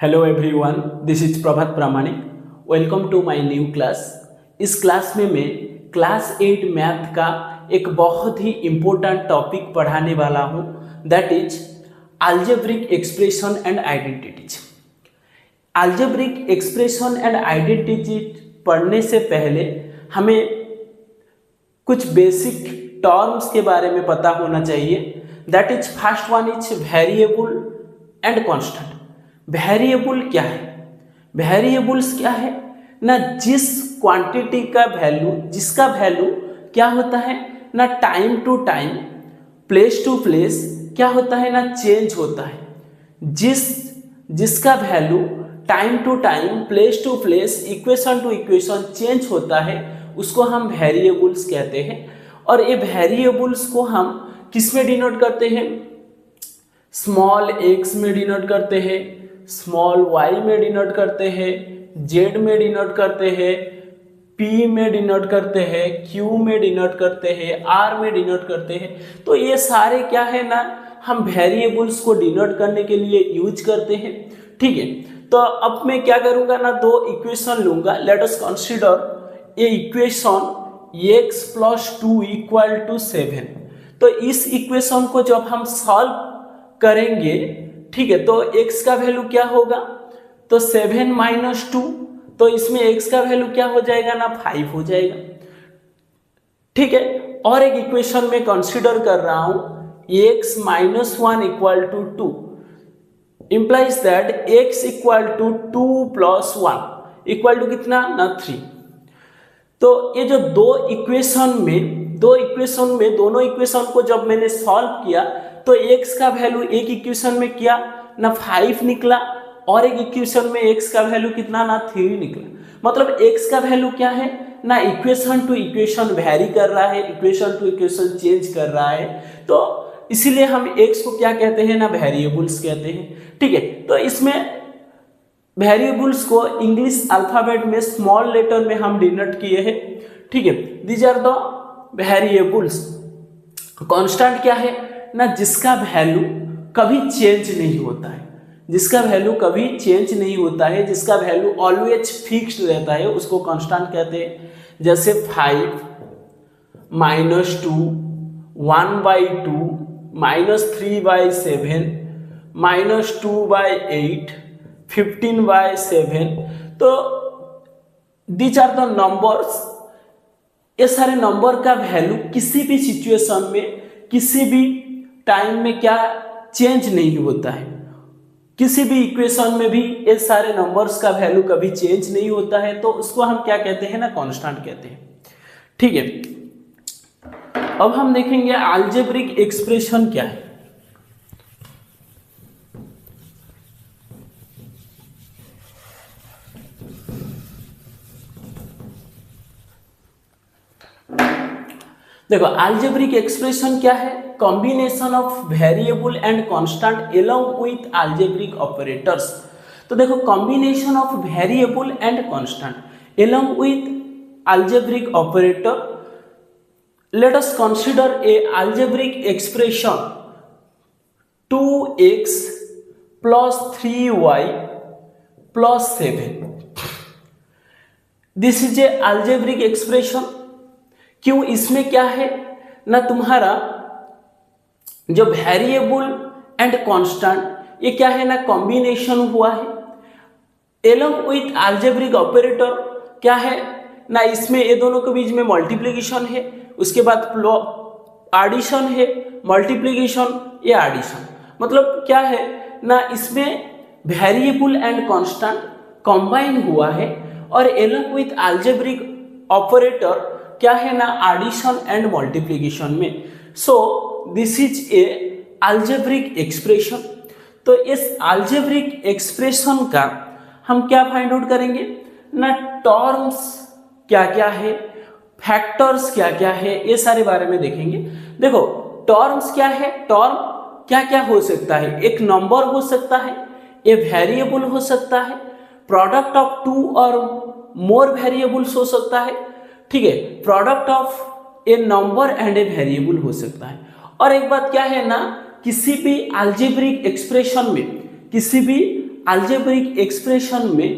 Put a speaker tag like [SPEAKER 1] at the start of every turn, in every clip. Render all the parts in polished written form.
[SPEAKER 1] Hello everyone, this is Prabhat Pramanik. Welcome to my new class. इस class में मैं class 8 math का एक बहुत ही इम्पोर्टेंट टॉपिक पढ़ाने वाला हूँ, that is algebraic expression and identities. Algebraic expression and identity पढ़ने से पहले हमें कुछ बेसिक टर्म्स के बारे में पता होना चाहिए, that is first one is variable and constant. Variable क्या है? वेरिएबल्स क्या है ना, जिस क्वांटिटी का वैल्यू, जिसका वैल्यू क्या होता है ना, time to time, place to place क्या होता है ना, चेंज होता है। जिसका value time to time, place to place, equation to equation change होता है, उसको हम वेरिएबल्स कहते हैं। और ये वेरिएबल्स को हम किस में डिनोट करते हैं? स्मॉल एक्स में डिनोट करते हैं, स्मॉल वाई में डिनोट करते हैं, जेड में डिनोट करते हैं, पी में डिनोट करते हैं, क्यू में डिनोट करते हैं, आर में डिनोट करते हैं। तो ये सारे क्या है ना, हम वेरिएबल्स को डिनोट करने के लिए यूज करते हैं। ठीक है, तो अब मैं क्या करूंगा ना, दो इक्वेशन लूंगा। Late us consider a equation x + 2 = 7। तो इस इक्वेशन को जब हम सॉल्व करेंगे, ठीक है, तो x का वैल्यू क्या होगा? तो 7 - 2, तो इसमें x का वैल्यू क्या हो जाएगा ना, 5 हो जाएगा। ठीक है, और एक इक्वेशन में कंसीडर कर रहा हूं, x - 1 = 2, implies that x = 2 + 1 = कितना ना, 3। तो ये जो दो इक्वेशन में दोनों इक्वेशन को जब मैंने सॉल्व किया, तो x का वैल्यू एक इक्वेशन में क्या ना 5 निकला, और एक इक्वेशन में x का वैल्यू कितना ना 3 निकला। मतलब x का वैल्यू क्या है ना, इक्वेशन टू इक्वेशन वेरी कर रहा है, इक्वेशन टू इक्वेशन चेंज कर रहा है। तो इसीलिए हम x को क्या कहते हैं ना, वेरिएबल्स कहते हैं। ठीक है, तो इसमें वेरिएबल्स को इंग्लिश अल्फाबेट में स्मॉल लेटर में हम डिनोट किए हैं। ठीक है, these are the variables. Constant क्या है ना, जिसका वैल्यू कभी चेंज नहीं होता है, जिसका वैल्यू कभी चेंज नहीं होता है, जिसका वैल्यू ऑलवेज फिक्स्ड रहता है, उसको कांस्टेंट कहते हैं। जैसे 5 - 2, 1/2, -3/7, -2/8, 15/7। तो दीज आर द नंबर्स। ये सारे नंबर का वैल्यू किसी भी सिचुएशन में, किसी भी टाइम में क्या चेंज नहीं होता है। किसी भी इक्वेशन में भी ये सारे नंबर्स का वैल्यू कभी चेंज नहीं होता है, तो उसको हम क्या कहते हैं ना, कांस्टेंट कहते हैं। ठीक है, अब हम देखेंगे अलजेब्रिक एक्सप्रेशन क्या है। देखो, अलजेब्रिक एक्सप्रेशन क्या है? Combination of variable and constant along with algebraic operators. तो देखो, combination of variable and constant along with algebraic operator. Late us consider a algebraic expression 2x + 3y + 7। This is a algebraic expression. क्यों? इसमें क्या है ना, तुम्हारा जो variable and constant, ये क्या है ना, कॉम्बिनेशन हुआ है। एलोंग विथ अलजेब्रिक ऑपरेटर क्या है ना, इसमें ये दोनों के बीच में मल्टीप्लिकेशन है, उसके बाद एडिशन है, मल्टीप्लिकेशन, ये एडिशन। मतलब क्या है ना, इसमें वेरिएबल एंड कांस्टेंट कंबाइन हुआ है, और एलोंग विथ अलजेब्रिक ऑपरेटर क्या है ना, एडिशन एंड मल्टीप्लिकेशन में। सो this is a algebraic expression. तो इस अलजेब्रिक एक्सप्रेशन का हम क्या फाइंड आउट करेंगे ना, टर्म्स क्या क्या है, फैक्टर्स क्या क्या है, ये सारे बारे में देखेंगे। देखो, टर्म्स क्या है, टर्म क्या क्या हो सकता है? एक नंबर हो सकता है, ए वेरिएबल हो सकता है, प्रोडक्ट ऑफ 2 और मोर वेरिएबल्स हो सकता है। ठीक है, product of A number and a variable हो सकता है। और एक बात क्या है ना, किसी भी अलजेब्रिक एक्सप्रेशन में, किसी भी अलजेब्रिक एक्सप्रेशन में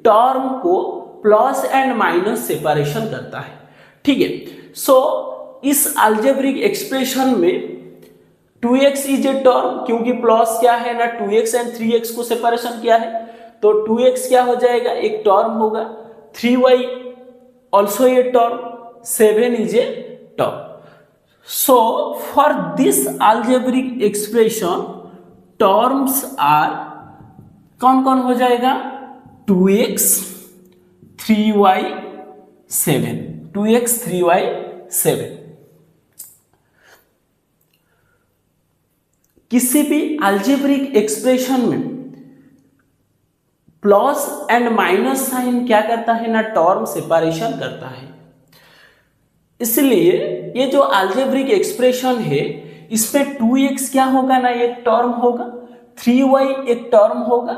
[SPEAKER 1] टर्म को प्लस एंड माइनस सेपरेशन करता है। ठीक है, सो इस अलजेब्रिक एक्सप्रेशन में 2x इज ए टर्म, क्योंकि प्लस क्या है ना 2x एंड 3x को सेपरेशन किया है, तो 2x क्या हो जाएगा, एक टर्म होगा, 3y also a term, 7 is a term. So for this algebraic expression terms are कौन कौन हो जाएगा, 2x 3y 7, 2x 3y 7। किसी भी अलजेब्रिक एक्सप्रेशन में प्लस एंड माइनस साइन क्या करता है ना, टर्म सेपरेशन करता है। इसलिए ये जो अलजेब्रिक एक्सप्रेशन है इसमें 2x क्या होगा ना, एक टर्म होगा, 3y एक टर्म होगा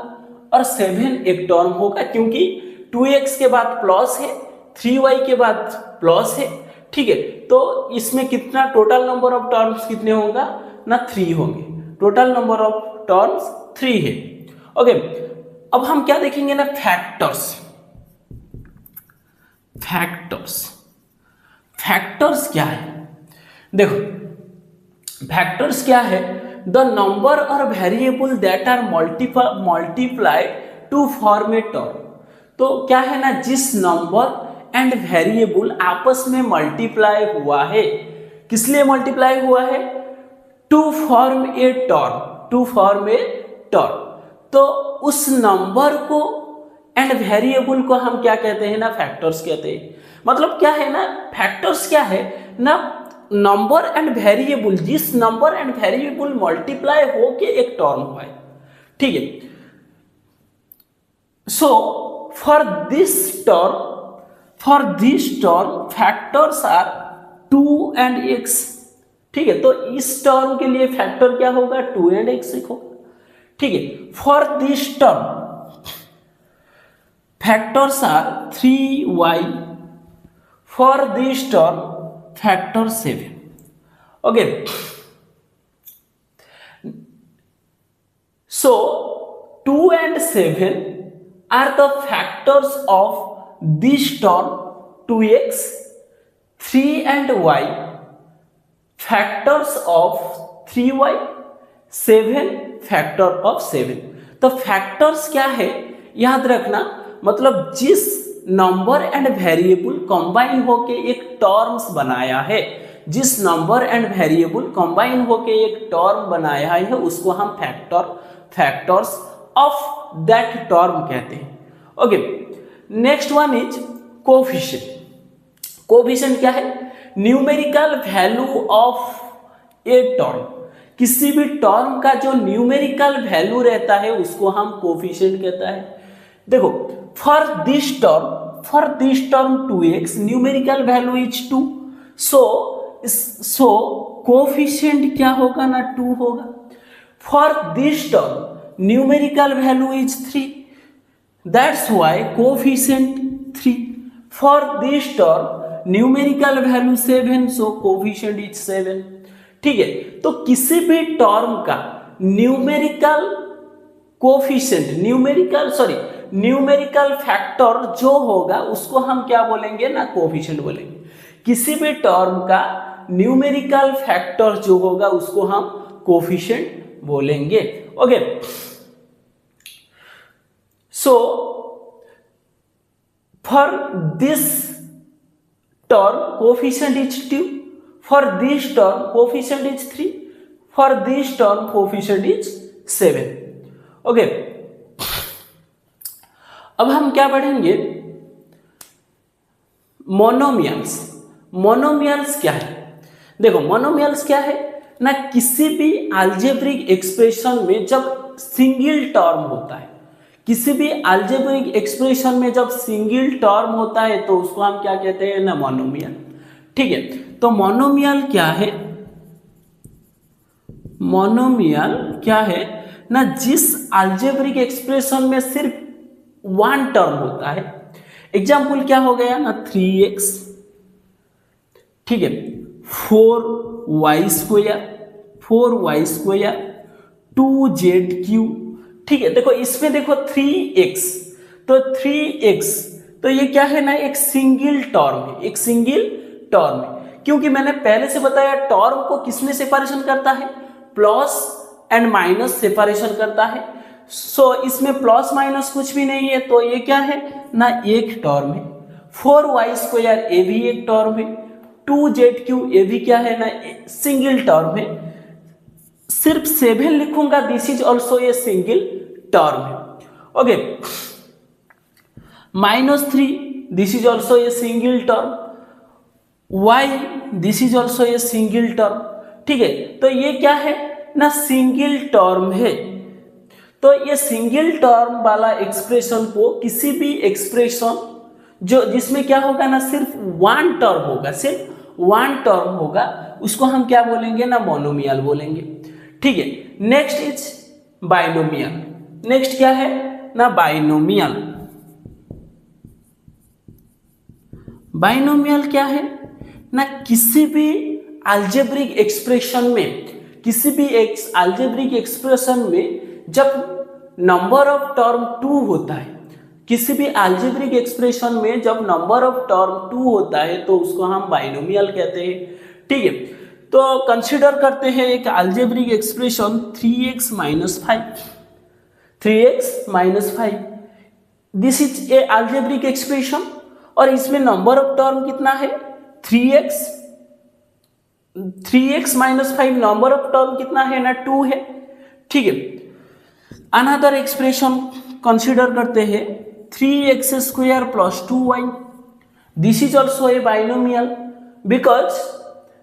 [SPEAKER 1] और 7 एक टर्म होगा, क्योंकि 2x के बाद प्लस है, 3y के बाद प्लस है। ठीक है, तो इसमें कितना टोटल नंबर ऑफ टर्म्स कितने होगा ना, 3 होंगे, टोटल नंबर ऑफ टर्म्स 3 है। ओके, अब हम क्या देखेंगे ना, फैक्टर्स। फैक्टर्स क्या है, देखो फैक्टर्स क्या है, द नंबर और variable that are multiplied to form a term. तो क्या है ना, जिस नंबर एंड वेरिएबल आपस में मल्टीप्लाई हुआ है, किस लिए मल्टीप्लाई हुआ है, टू फॉर्म ए टर्म, तो उस नंबर को एंड वेरिएबल को हम क्या कहते हैं ना, फैक्टर्स कहते हैं। मतलब क्या है ना, फैक्टर्स क्या है ना, नंबर एंड वेरिएबल, जिस नंबर एंड वेरिएबल मल्टीप्लाई होके एक टर्म हुआ है। ठीक है, so for this term factors are 2 and x। ठीक है, तो इस टर्म के लिए फैक्टर क्या होगा, 2 and x होगा। ठीक है, for this term factors are 3y, for this term factor 7। Okay, so 2 and 7 are the factors of this term 2x, 3 and y factors of 3y, 7 factor of 7। तो factors क्या है याद रखना, मतलब जिस नंबर एंड वेरिएबल कंबाइन होके एक terms बनाया है, जिस नंबर एंड वेरिएबल कंबाइन होके एक टर्म बनाया है उसको हम फैक्टर्स ऑफ दैट टर्म कहते हैं। Okay, next one is coefficient. Coefficient क्या है, numerical value of a term. किसी भी टर्म का जो न्यूमेरिकल वैल्यू रहता है उसको हम कोफिशिएंट कहता है। देखो, for this term 2x numerical value is 2, so coefficient क्या होगा ना, 2 होगा। For this term numerical value is 3, that's why coefficient 3। For this term numerical value 7, so coefficient is 7। ठीक है, तो किसी भी टर्म का न्यूमेरिकल कोफिशिएंट, न्यूमेरिकल फैक्टर जो होगा उसको हम क्या बोलेंगे ना, कोफिशिएंट बोलेंगे। किसी भी टर्म का न्यूमेरिकल फैक्टर जो होगा उसको हम कोफिशिएंट बोलेंगे। Okay, so for this term coefficient is 2, for this term coefficient is 3, for this term coefficient is 7। Okay, अब हम क्या पढ़ेंगे, मोनोमियल्स क्या है। देखो, मोनोमियल्स क्या है ना, किसी भी अलजेब्रिक एक्सप्रेशन में जब सिंगल टर्म होता है, किसी भी अलजेब्रिक एक्सप्रेशन में जब सिंगल टर्म होता है तो उसको हम क्या कहते हैं ना, मोनोमियल। ठीक है, तो मोनोमियल क्या है ना, जिस अलजेब्रिक एक्सप्रेशन में सिर्फ 1 टर्म होता है। एग्जाम्पल क्या हो गया ना, 3x, ठीक है, 4y स्क्वायर, 2z क्यू, ठीक है, देखो इसमें देखो 3x, तो 3x, तो ये क्या है ना, एक सिंगल टर्म है, एक सिंगल टर्म है, क्योंकि मैंने पहले से बताया टर्म को किसमें सेपरेशन करता है, प्लस एंड माइनस सेपरेशन करता है। सो इसमें प्लस माइनस कुछ भी नहीं है, तो ये क्या है ना, एक टर्म है। 4y² ये भी एक टर्म है। 2z³ ये भी क्या है ना, सिंगल टर्म है। सिर्फ 7 लिखूंगा, this is also a single term है। Okay, -3 this is also a single term, y this is also a single term. ठीक है, तो ये क्या है ना, सिंगल टर्म है। तो ये सिंगल टर्म वाला एक्सप्रेशन को किसी भी एक्सप्रेशन जो जिसमें क्या होगा ना, सिर्फ वन टर्म होगा, सिर्फ वन टर्म होगा, उसको हम क्या बोलेंगे ना, मोनोमियल बोलेंगे। ठीक है, नेक्स्ट इज बाइनोमियल। नेक्स्ट क्या है ना, बाइनोमियल। बाइनोमियल क्या है ना, किसी भी अलजेब्रिक एक्सप्रेशन में, किसी भी अलजेब्रिक एक्सप्रेशन में जब नंबर ऑफ टर्म 2 होता है, किसी भी अलजेब्रिक एक्सप्रेशन में जब नंबर ऑफ टर्म 2 होता है, तो उसको हम बाइनोमियल कहते हैं। ठीक है, तो कंसीडर करते हैं एक algebraic expression 3x - 5, 3x - 5, this is a algebraic expression, और इसमें नंबर ऑफ टर्म कितना है, 3x - 5, नंबर ऑफ टर्म कितना है ना, 2 है। ठीक है, अनदर एक्सप्रेशन कंसीडर करते हैं 3x² + 2y, this is also a binomial because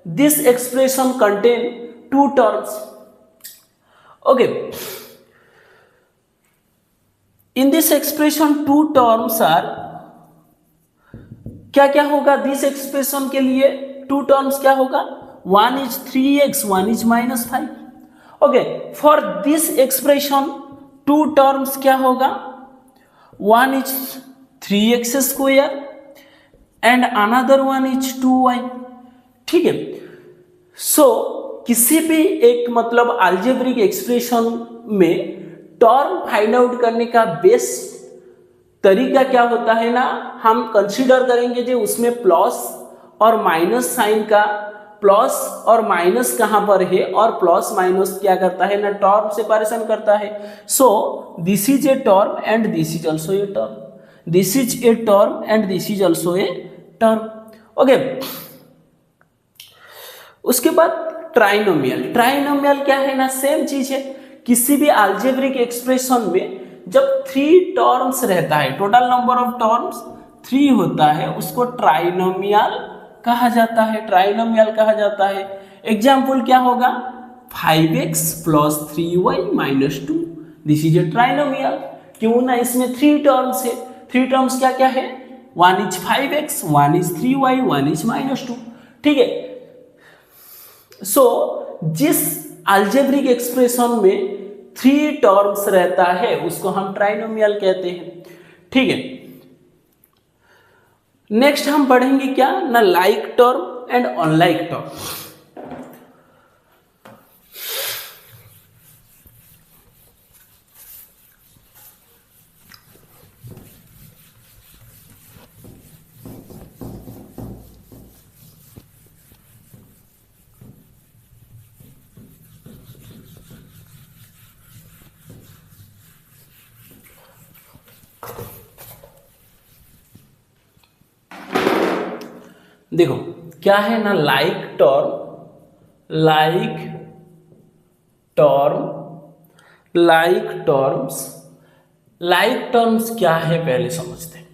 [SPEAKER 1] this expression contain 2 terms. Okay, in this expression 2 terms are, क्या क्या होगा दिस एक्सप्रेशन के लिए 2 टर्म्स क्या होगा, 1 is 3x, 1 is -5। Okay, for this expression 2 terms क्या होगा, 1 is 3x² and another 1 is 2y। ठीक है, सो किसी भी एक मतलब अलजेब्रिक एक्सप्रेशन में टर्म फाइंड आउट करने का बेस्ट तरीका क्या होता है ना, हम कंसीडर करेंगे जो उसमें प्लस और माइनस साइन का, प्लस और माइनस कहां पर है, और प्लस माइनस क्या करता है ना, टर्म सेपरेशन करता है। So this is a term and this is also a term, this is a term and this is also a term. Okay, उसके बाद ट्राइनोमियल। ट्राइनोमियल क्या है ना, सेम चीज है, किसी भी अलजेब्रिक एक्सप्रेशन में जब 3 टर्म्स रहता है, टोटल नंबर ऑफ टर्म्स 3 होता है, उसको ट्राइनोमियल कहा जाता है, ट्राइनोमियल कहा जाता है। एग्जाम्पल क्या होगा, 5x + 3y - 2, this is a trinomial. क्यों ना, इसमें 3 टर्म्स है, 3 टर्म्स क्या क्या है, 1 is 5x, 1 is 3y, 1 is -2। ठीक है, सो जिस अलजेब्रिक एक्सप्रेशन में 3 टर्म्स रहता है उसको हम ट्राइनोमियल कहते हैं। ठीक है, नेक्स्ट हम पढ़ेंगे क्या ना, like term and unlike term. देखो क्या है ना, like term, like term, like terms. Like terms क्या है पहले समझते हैं।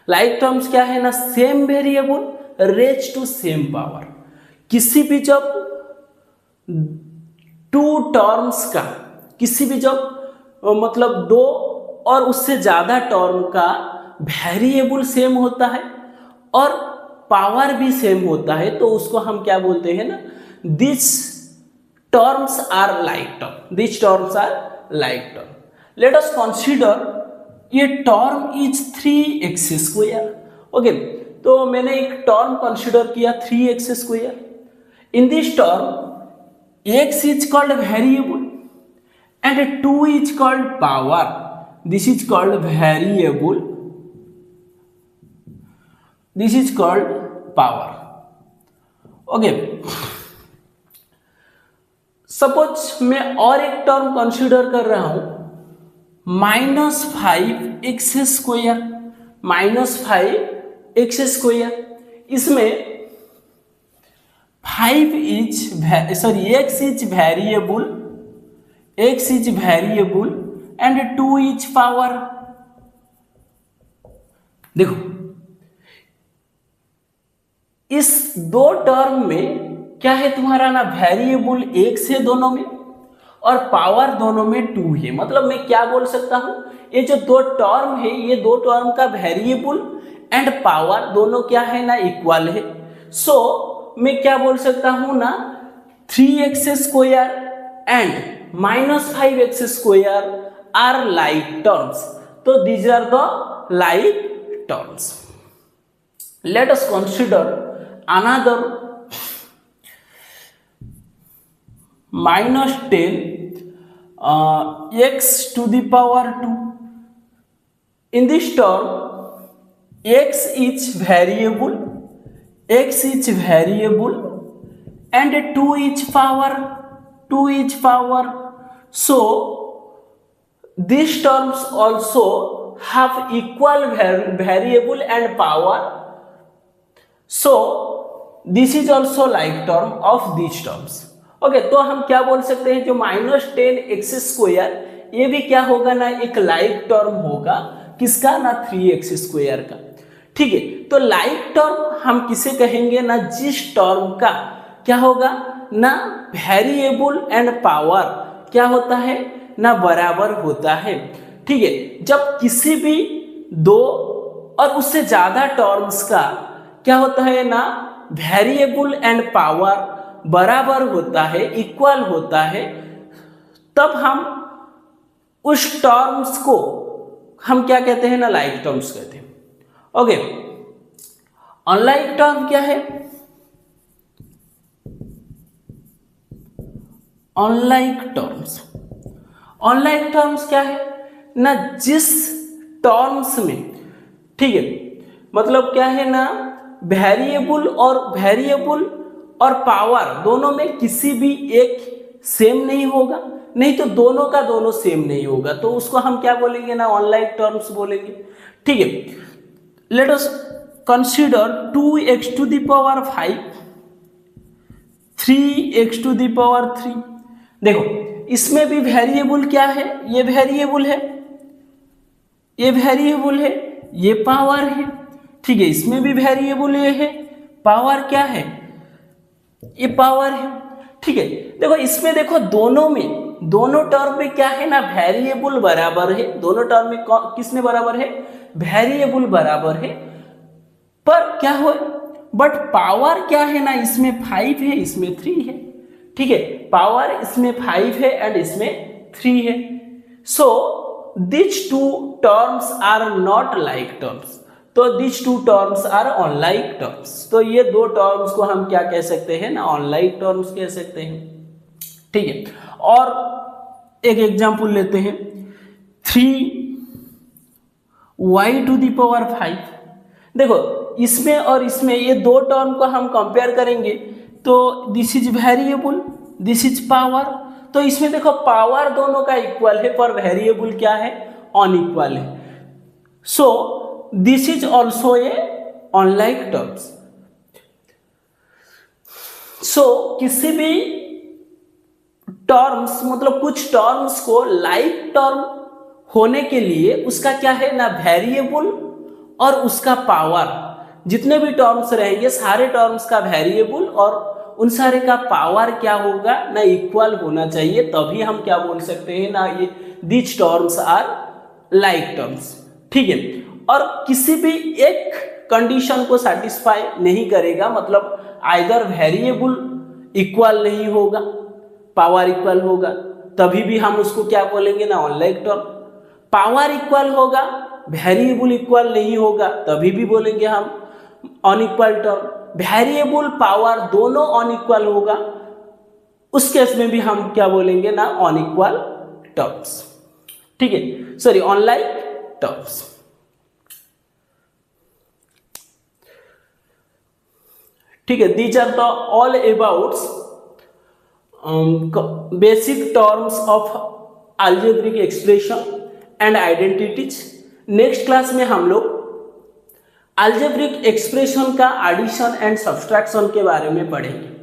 [SPEAKER 1] लाइक टर्म्स क्या है ना, same variable raise to same power. किसी भी जब 2 टर्म्स का, किसी भी जब मतलब 2 और उससे ज्यादा टर्म का वेरिएबल सेम होता है और पावर भी सेम होता है, तो उसको हम क्या बोलते हैं ना, this terms are like term, this terms are like term. Let us consider ये टर्म इज 3x²। ओके, तो मैंने एक टर्म कंसीडर किया 3x²। In this term x is called variable and 2 is called power. This is called variable. This is called power. Okay. Suppose मैं और एक term consider कर रहा हूं, -5x², -5x²। इसमें 5 is x is variable, and 2 is power. देखो इस दो टर्म में क्या है तुम्हारा ना, वेरिएबल x है दोनों में और पावर दोनों में 2 है। मतलब मैं क्या बोल सकता हूं, ये जो दो टर्म है, ये दो टर्म का वेरिएबल एंड पावर दोनों क्या है ना, इक्वल है। सो मैं क्या बोल सकता हूं ना, 3x² and -5x² are like terms. तो these are the like terms. Let us consider another -10 x⁴। In this term, x is variable, and 2 is power, So these terms also have equal variable and power. So this is also like term of these terms. Okay तो हम क्या बोल सकते हैं, जो -10x², ये भी क्या होगा ना, एक लाइक टर्म होगा। किसका ना, 3x² का। ठीक है, तो लाइक टर्म हम किसे कहेंगे ना, जिस टर्म का क्या होगा ना, वेरिएबल एंड पावर क्या होता है ना, बराबर होता है। ठीक है, जब किसी भी दो और उससे ज्यादा टर्म्स का क्या होता है ना, वेरिएबल एंड पावर बराबर होता है, इक्वल होता है, तब हम उस टर्म्स को हम क्या कहते हैं ना, लाइक टर्म्स कहते हैं। ओके, अनलाइक टर्म क्या है, अनलाइक टर्म्स क्या है ना, जिस टर्म्स में, ठीक है, मतलब क्या है ना, वेरिएबल और पावर दोनों में किसी भी एक सेम नहीं होगा, नहीं तो दोनों का दोनों सेम नहीं होगा, तो उसको हम क्या बोलेंगे ना, अनलाइक टर्म्स बोलेंगे। ठीक है, late us consider 2x⁵, 3x⁵। देखो इसमें भी वेरिएबल क्या है, ये वेरिएबल है, ये पावर है। ठीक है, इसमें भी वेरिएबल ये है, पावर क्या है, ये पावर है। ठीक है, देखो इसमें देखो दोनों टर्म में क्या है ना, वेरिएबल बराबर है। दोनों टर्म में किसमें बराबर है, वेरिएबल बराबर है, पर क्या हो, बट पावर क्या है ना, इसमें 5 है, इसमें 3 है। ठीक है, पावर इसमें 5 है एंड इसमें 3 है। So this two terms are not like terms, तो this two terms are unlike terms. तो ये दो टर्म्स को हम क्या कह सकते हैं ना, अनलाइक टर्म्स कह सकते हैं। ठीक है, और एक एग्जांपल लेते हैं, 3y⁵। देखो इसमें और इसमें ये दो टर्म को हम कंपेयर करेंगे, तो this is variable, this is power. तो इसमें देखो पावर दोनों का इक्वल है, पर वेरिएबल क्या है, अनइक्वल है। So this is also a unlike terms. So किसी भी टर्म्स, मतलब कुछ टर्म्स को लाइक टर्म होने के लिए उसका क्या है ना, वेरिएबल और उसका पावर, जितने भी टर्म्स रहेंगे सारे टर्म्स का वेरिएबल और उन सारे का पावर क्या होगा ना, इक्वल होना चाहिए, तभी हम क्या बोल सकते हैं ना, ये this terms are like terms. ठीक है, और किसी भी एक कंडीशन को सेटिस्फाई नहीं करेगा, मतलब आइदर वेरिएबल इक्वल नहीं होगा, पावर इक्वल होगा, तभी भी हम उसको क्या बोलेंगे ना, अनलाइक टर्म। पावर इक्वल होगा, वेरिएबल इक्वल नहीं होगा, तभी भी बोलेंगे हम अनइक्वल टर्म। वेरिएबल पावर दोनों अनइक्वल होगा, उस केस में भी हम क्या बोलेंगे ना, अनइक्वल टर्म्स, ठीक है, सॉरी ऑनलाइन टर्म्स। ठीक है, these are the all about basic terms of algebraic expression and identities. Next class में हम लोग अलजेब्रिक एक्सप्रेशन का एडिशन एंड सब्सट्रैक्शन के बारे में पढ़ेंगे।